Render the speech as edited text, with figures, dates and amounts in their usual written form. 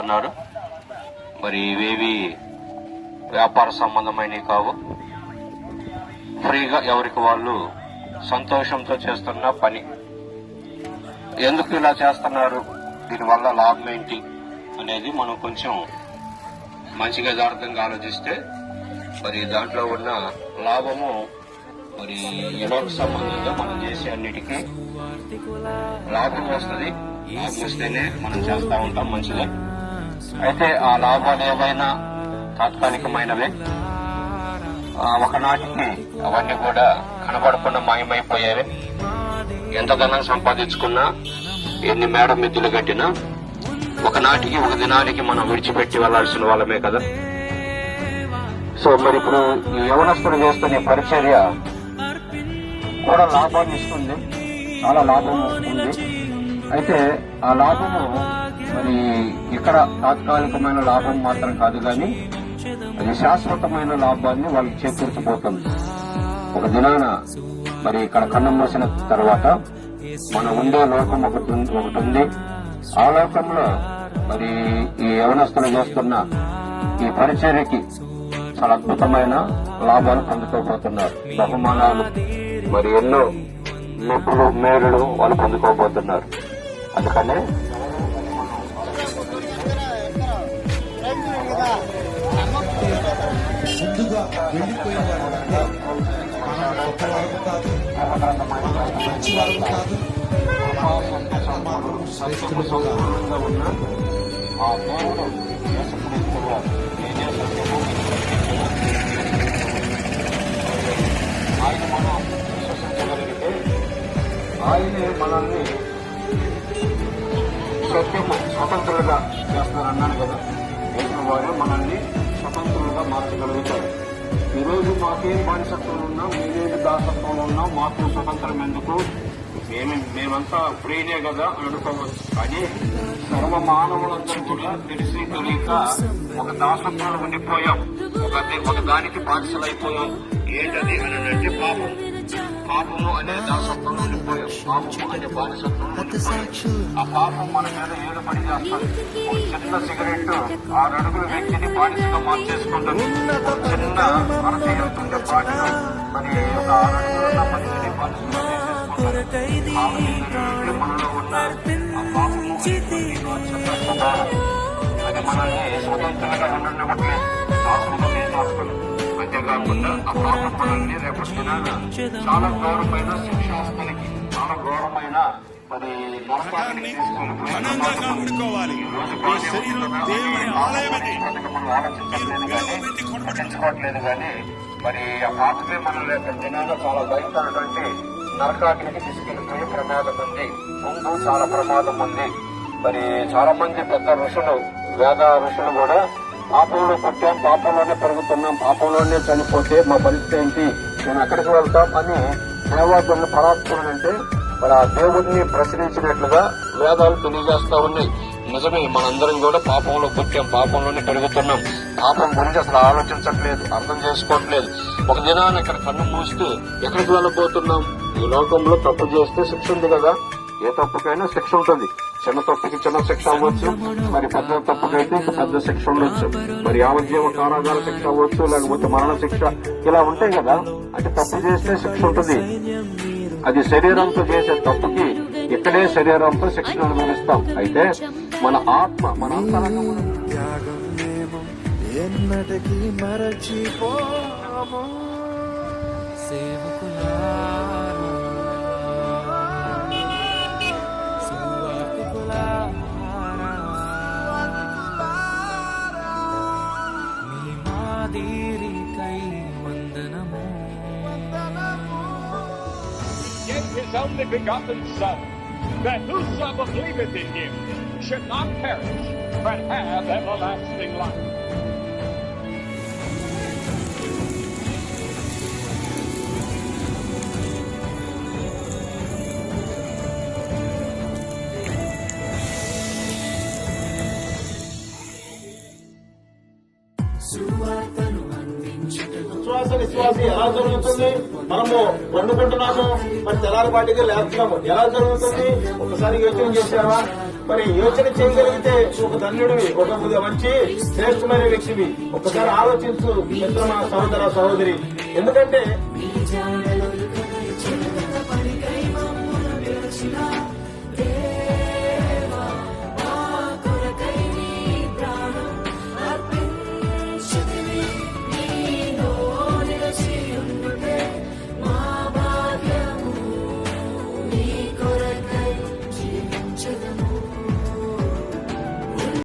అన్నారు. మరి ఇవేవి వ్యాపార సంబంధమైనవి కావు. ఫ్రీగా ఎవరికి వాళ్ళు సంతోషంతో చేస్తున్న పని. ఎందుకు ఇలా చేస్తున్నారు, దీనివల్ల లాభం ఏంటి అనేది మనం కొంచెం మంచిగా యథార్థంగా ఆలోచిస్తే మరి దాంట్లో ఉన్న లాభము మరి ఎలాంటి సంబంధంగా మనం చేసే అన్నిటికీ లాభం వస్తుంది. లాభం వస్తేనే మనం చేస్తా ఉంటాం మంచిగా. అయితే ఆ లాభాలు ఏవైనా తాత్కాలికమైనవే. ఒకనాటికి అవన్నీ కూడా కనబడకుండా మాయమైపోయేవి. ఎంత ధనం సంపాదించుకున్నా, ఎన్ని మేడ మిద్దులు కట్టినా ఒకనాటికి ఒక దినానికి మనం విడిచిపెట్టి వెళ్లాల్సిన వాళ్ళమే కదా. సో మరి ఇప్పుడు ఈ యవనస్తులు చేస్తున్న పరిచర్య కూడా లాభాన్ని ఇస్తుంది, చాలా లాభం ఉంది. అయితే ఆ లాభము మరి ఇక్కడ తాత్కాలికమైన లాభం మాత్రం కాదు, కానీ అది శాశ్వతమైన లాభాన్ని వాళ్ళకి చేకూర్చిపోతుంది. ఒక దినాన మరి ఇక్కడ కన్ను మూసిన తర్వాత మనం ఉండే లోకం ఒకటి ఉంది. ఆ లోకంలో మరి ఈ యవనస్తులు చేస్తున్న ఈ పరిచర్యకి చాలా అద్భుతమైన లాభాలు పొందుకోబోతున్నారు. బహుమానాలు మరి ఎన్నో మెప్పులు మేలులు వాళ్ళు పొందుకోబోతున్నారు. అందుకనే ముందుగా వెళ్లిపోయేవారు గొప్పవారు కాదు, మంచివారు కాదు, శ్రేష్ఠులు ఉన్న ఆ దేవుడు ఆయన మనం విశ్వసించగలిగితే ఆయనే మనల్ని సత్యము స్వతంత్రులుగా చేస్తారన్నాను కదా. చేసిన వారే మనల్ని స్వతంత్రులుగా మార్చగలుగుతారు. ఈరోజు మాకేం బానిసత్వంలో ఉన్నాం, మేమేమి దాసత్వంలో ఉన్నాం, మాకు స్వతంత్రం ఎందుకు, మేమంతా ఫ్రీనే కదా అని అనుకోవచ్చు. కానీ సర్వ మానవులందరూ కూడా తెలిసి తెలియక ఒక దాసత్వంలో ఉండిపోయాం, ఒక దానికి బానిసలైపోయాం. ఏంటది అని అంటే పాపము అనే దాసత్వంలో ఉండిపోయాం, పాపము అనే బానిసత్వంలో ఉండిపోయాం. ఆ పాపం మన మీద ఏదో పని చేస్తుంది. ఒక చిన్న సిగరెట్ 6 అడుగుల వ్యక్తిని బానిసగా మార్చేసుకుంటుంది. చిన్న అరటి వెళ్తుండే బాటిలో మరి ఒక 6 అడుగుల మనిషిని బానిసగా చేసేసుకుంటుంది. మనలో ఉన్న ఆ పాపము అది మనల్ని స్వతంత్రంగా ఉండనివ్వట్లేదు, దాసులుగా చేసేస్తుంది. అంతేకాకుండా ఆ పాపం మనల్ని రేపటి దినాన చాలా ఘోరమైన శిక్ష వస్తానికి, చాలా ఘోరమైన మరి నరకానికి తీసుకొని మనం ఆలోచించట్లేదు కానీ పట్టించుకోవట్లేదు. కానీ మరి ఆ పాపమే మన రేపటి దినాన చాలా భయంకరటువంటి నరకానికి తీసుకెళ్లిపోయే ప్రమాదం ఉంది. ముందు చాలా ప్రమాదం ఉంది. మరి చాలా మంది పెద్ద ఋషులు, వేద ఋషులు కూడా పాపంలో పుట్టాం, పాపంలోనే పెరుగుతున్నాం, పాపంలోనే చనిపోతే మా పరిస్థితి ఏంటి, నేను ఎక్కడికి వెళ్తాం అని దేవాదులను పరాత్ములంటే మరి ఆ దేవుడిని ప్రశ్నించినట్లుగా వేదాలు తెలియజేస్తా ఉన్నాయి. నిజమే, మనందరం కూడా పాపంలో పుట్టాం, పాపంలోనే పెరుగుతున్నాం. పాపం గురించి అసలు ఆలోచించట్లేదు, అర్థం చేసుకోవట్లేదు. ఒక దినాన్ని ఇక్కడ కన్ను మూస్తే ఎక్కడికి వెళ్ళబోతున్నాం? ఈ లోకంలో తప్పు చేస్తే శిక్ష ఉంది కదా. ఏ తప్పుకైనా శిక్ష ఉంటుంది. చిన్న తప్పుకి చిన్న శిక్ష అవ్వచ్చు, మరి పెద్ద తప్పుకైతే పెద్ద శిక్ష ఉండొచ్చు. మరి యావజ్జీవ కారాగార శిక్ష అవ్వచ్చు, లేకపోతే మరణ శిక్ష, ఇలా ఉంటాయి కదా. అంటే తప్పు చేస్తే శిక్ష ఉంటుంది. అది శరీరంతో చేసే తప్పుకి ఇక్కడే శరీరంతో శిక్షణ అనుభవిస్తాం. అయితే మన ఆత్మ, మన అంతరంగం ఎన్నటికీ మరచిపోము. His only begotten Son, that whosoever believeth in him should not perish, but have everlasting life. సువార్తను అందించు విశ్వాస విశ్వాసం ఎలా జరుగుతుంది? మనము వండుకుంటున్నాము, మరి తెల్లారిపాటికి లేస్తున్నాము, ఎలా జరుగుతుంది? ఒకసారి యోచన చేశావా? మరి యోచన చేయగలిగితే ఒక ధన్యుడివి, ఒక మంచి శ్రేష్టమైన వ్యక్తివి. ఒకసారి ఆలోచించు మిత్రమా, సహోదర సహోదరి. ఎందుకంటే